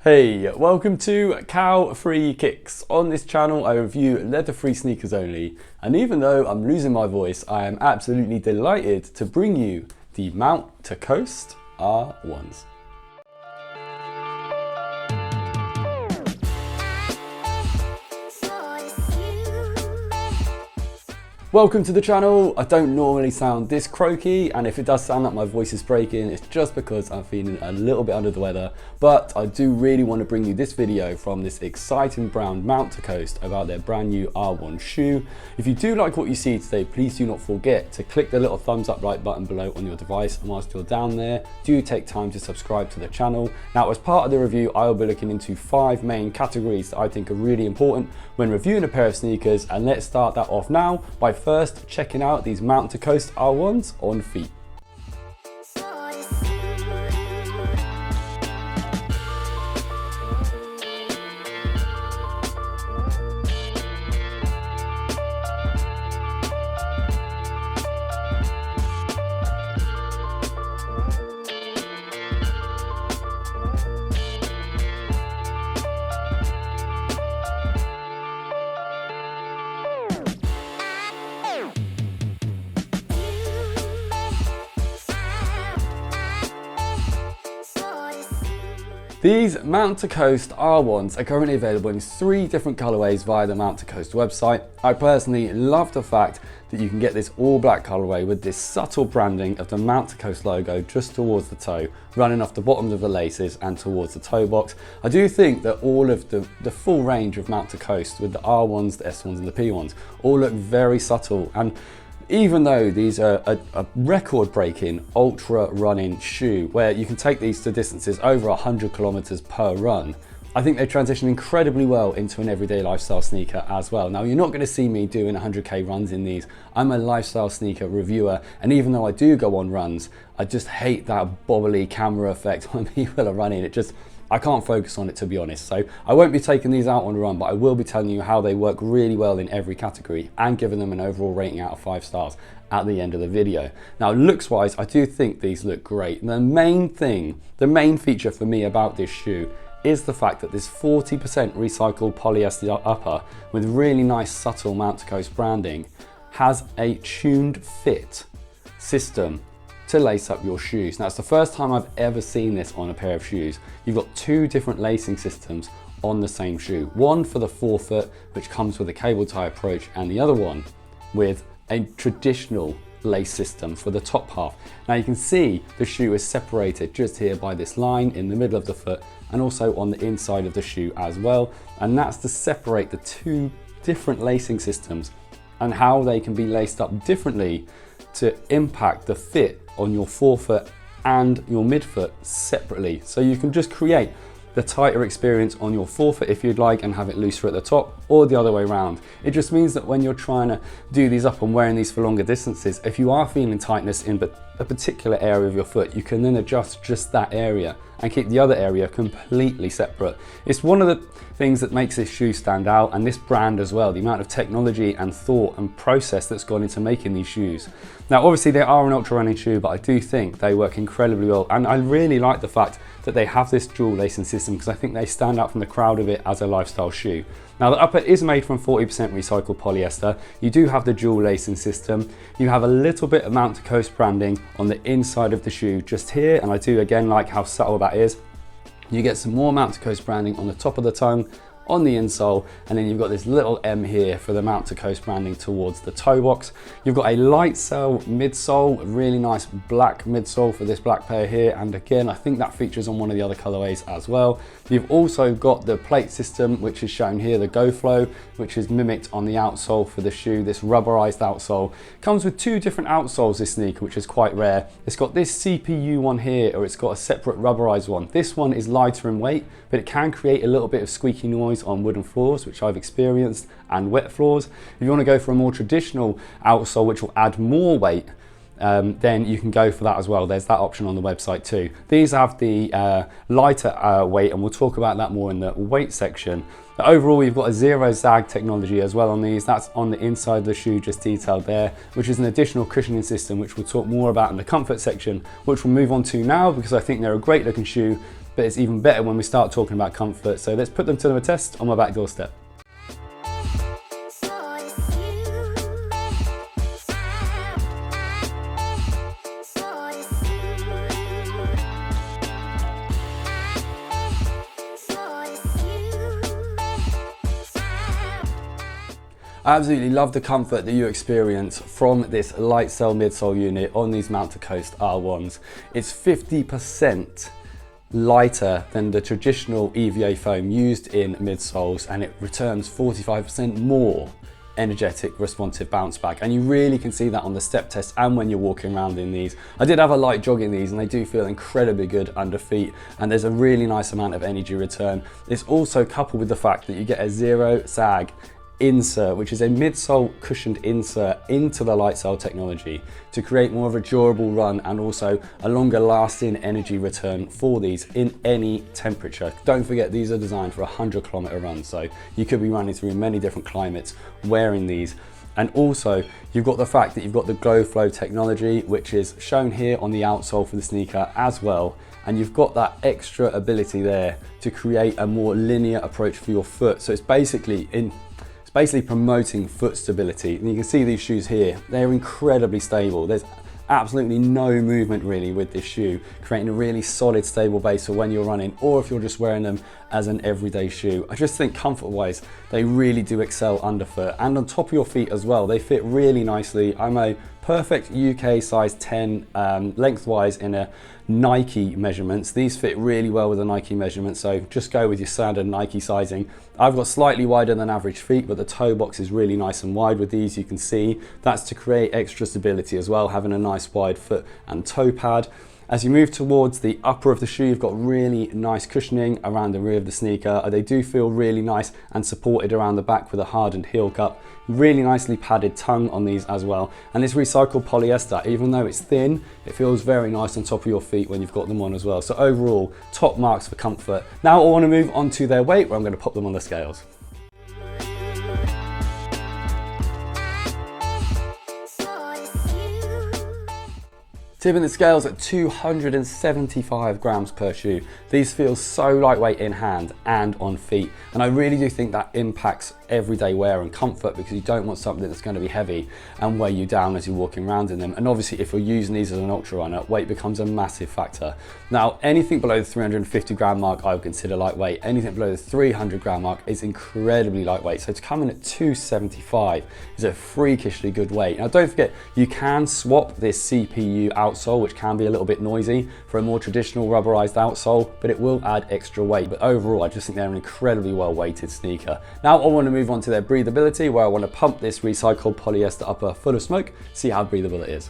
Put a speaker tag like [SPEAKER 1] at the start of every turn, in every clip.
[SPEAKER 1] Hey, welcome to Cow-Free Kicks. On this channel I review leather-free sneakers only, and even though I'm losing my voice, I am absolutely delighted to bring you the mounttocoast R1s. Welcome to the channel. I don't normally sound this croaky, and if it does sound like my voice is breaking, it's just because I'm feeling a little bit under the weather, but I do really want to bring you this video from this exciting brand mounttocoast about their brand new R1 shoe. If you do like what you see today, please do not forget to click the little thumbs up like button below on your device, and whilst you're down there, do take time to subscribe to the channel. Now, as part of the review, I will be looking into 5 main categories that I think are really important when reviewing a pair of sneakers, and let's start that off now by first checking out these mounttocoast R1s on feet. These mounttocoast R1s are currently available in 3 different colorways via the mounttocoast website. I personally love the fact that you can get this all black colorway with this subtle branding of the mounttocoast logo just towards the toe, running off the bottoms of the laces and towards the toe box. I do think that all of the full range of mounttocoast with the R1s, the S1s and the P1s all look very subtle, and even though these are a record-breaking ultra running shoe where you can take these to distances over 100 kilometers per run, I think they transition incredibly well into an everyday lifestyle sneaker as well. Now, you're not going to see me doing 100k runs in these. I'm a lifestyle sneaker reviewer, and even though I do go on runs, I just hate that bobbly camera effect when people are running. I can't focus on it, to be honest. So I won't be taking these out on a run, but I will be telling you how they work really well in every category and giving them an overall rating out of 5 stars at the end of the video. Now, looks wise, I do think these look great. And the main feature for me about this shoe is the fact that this 40% recycled polyester upper with really nice subtle mounttocoast branding has a TUNEDFIT system to lace up your shoes. Now, it's the first time I've ever seen this on a pair of shoes. You've got 2 different lacing systems on the same shoe. One for the forefoot, which comes with a cable tie approach, and the other one with a traditional lace system for the top half. Now, you can see the shoe is separated just here by this line in the middle of the foot and also on the inside of the shoe as well. And that's to separate the 2 different lacing systems and how they can be laced up differently to impact the fit on your forefoot and your midfoot separately. So you can just create the tighter experience on your forefoot if you'd like and have it looser at the top, or the other way around. It just means that when you're trying to do these up and wearing these for longer distances, if you are feeling tightness in a particular area of your foot, you can then adjust just that area and keep the other area completely separate. It's one of the things that makes this shoe stand out, and this brand as well, the amount of technology and thought and process that's gone into making these shoes. Now, obviously they are an ultra running shoe, but I do think they work incredibly well, and I really like the fact that they have this dual lacing system because I think they stand out from the crowd of it as a lifestyle shoe. Now, the upper is made from 40% recycled polyester. You do have the dual lacing system. You have a little bit of mounttocoast branding on the inside of the shoe just here, and I do again like how subtle that is. You get some more mounttocoast branding on the top of the tongue, on the insole, and then you've got this little M here for the mounttocoast branding towards the toe box. You've got a LightCELL midsole, a really nice black midsole for this black pair here, and again I think that features on one of the other colorways as well. You've also got the plate system, which is shown here, the GOFLOW, which is mimicked on the outsole for the shoe, this rubberized outsole. Comes with 2 different outsoles, this sneaker, which is quite rare. It's got this CPU one here, or it's got a separate rubberized one. This one is lighter in weight, but it can create a little bit of squeaky noise on wooden floors, which I've experienced, and wet floors. If you want to go for a more traditional outsole, which will add more weight, then you can go for that as well. There's that option on the website too. These have the lighter weight, and we'll talk about that more in the weight section. But overall, you've got a ZeroSag technology as well on these. That's on the inside of the shoe, just detailed there, which is an additional cushioning system, which we'll talk more about in the comfort section, which we'll move on to now because I think they're a great looking shoe. but it's even better when we start talking about comfort. So let's put them to the test on my back doorstep. I absolutely love the comfort that you experience from this LightCELL midsole unit on these mount-to-coast R1s. It's 50% lighter than the traditional EVA foam used in midsoles, and it returns 45% more energetic responsive bounce back, and you really can see that on the step test and when you're walking around in these. I did have a light jog in these and they do feel incredibly good under feet, and there's a really nice amount of energy return. It's also coupled with the fact that you get a ZeroSag insert, which is a midsole cushioned insert into the LightCELL technology to create more of a durable run and also a longer lasting energy return for these in any temperature. Don't forget, these are designed for a 100-kilometer run, so you could be running through many different climates wearing these. And also you've got the fact that you've got the GOFLOW technology, which is shown here on the outsole for the sneaker as well, and you've got that extra ability there to create a more linear approach for your foot. So it's basically promoting foot stability. And you can see these shoes here, they're incredibly stable. There's absolutely no movement really with this shoe, creating a really solid, stable base for when you're running, or if you're just wearing them as an everyday shoe. I just think comfort-wise, they really do excel underfoot and on top of your feet as well. They fit really nicely. I'm a perfect UK size 10 lengthwise in a Nike measurements. These fit really well with a Nike measurement, so just go with your standard Nike sizing. I've got slightly wider than average feet, but the toe box is really nice and wide with these. You can see that's to create extra stability as well, having a nice wide foot and toe pad. As you move towards the upper of the shoe, you've got really nice cushioning around the rear of the sneaker. They do feel really nice and supported around the back with a hardened heel cup. Really nicely padded tongue on these as well. And this recycled polyester, even though it's thin, it feels very nice on top of your feet when you've got them on as well. So overall, top marks for comfort. Now I want to move on to their weight, where I'm going to pop them on the scales. Tipping the scales at 275 grams per shoe. These feel so lightweight in hand and on feet, and I really do think that impacts everyday wear and comfort, because you don't want something that's going to be heavy and weigh you down as you're walking around in them. And obviously if you're using these as an ultra runner, weight becomes a massive factor. Now anything below the 350 gram mark I would consider lightweight. Anything below the 300 gram mark is incredibly lightweight. So to come in at 275 is a freakishly good weight. Now don't forget, you can swap this CPU outsole, which can be a little bit noisy, for a more traditional rubberized outsole, but it will add extra weight. But overall, I just think they're an incredibly well weighted sneaker. Now I want to move on to their breathability, where I want to pump this recycled polyester upper full of smoke, see how breathable it is.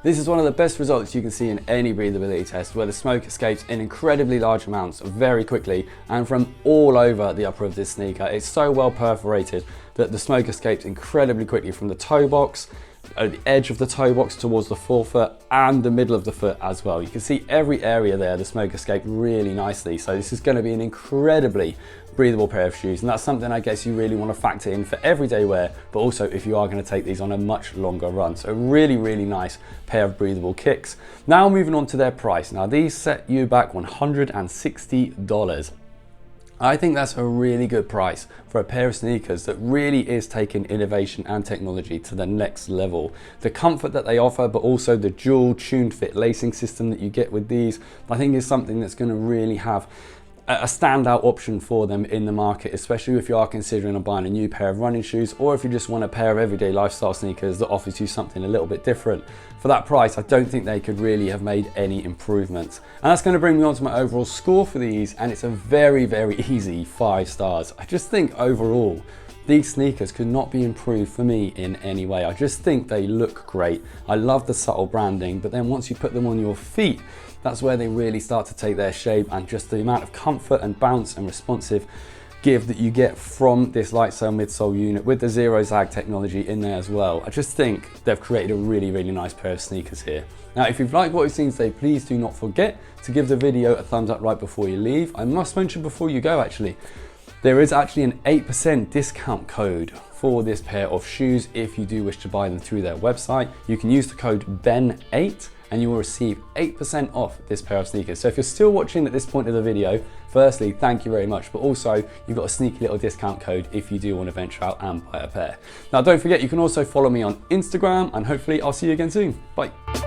[SPEAKER 1] This is one of the best results you can see in any breathability test, where the smoke escapes in incredibly large amounts very quickly and from all over the upper of this sneaker. It's so well perforated that the smoke escapes incredibly quickly from the toe box, the edge of the toe box towards the forefoot, and the middle of the foot as well. You can see every area there, the smoke escaped really nicely. So this is going to be an incredibly breathable pair of shoes, and that's something I guess you really want to factor in for everyday wear, but also if you are going to take these on a much longer run. So really nice pair of breathable kicks. Now moving on to their price. Now these set you back $160. I think that's a really good price for a pair of sneakers that really is taking innovation and technology to the next level. The comfort that they offer, but also the dual TUNEDFIT lacing system that you get with these, I think is something that's going to really have a standout option for them in the market, especially if you are considering buying a new pair of running shoes, or if you just want a pair of everyday lifestyle sneakers that offers you something a little bit different. For that price, I don't think they could really have made any improvements. And that's going to bring me on to my overall score for these, and it's a very easy 5 stars. I just think overall, these sneakers could not be improved for me in any way. I just think they look great. I love the subtle branding, but then once you put them on your feet, that's where they really start to take their shape, and just the amount of comfort and bounce and responsive give that you get from this LightCELL midsole unit with the ZeroSag technology in there as well. I just think they've created a really, really nice pair of sneakers here. Now, if you've liked what you've seen today, please do not forget to give the video a thumbs up right before you leave. I must mention before you go actually, there is actually an 8% discount code for this pair of shoes if you do wish to buy them through their website. You can use the code BEN8 and you will receive 8% off this pair of sneakers. So if you're still watching at this point of the video, firstly, thank you very much, but also you've got a sneaky little discount code if you do want to venture out and buy a pair. Now, don't forget, you can also follow me on Instagram, and hopefully I'll see you again soon. Bye.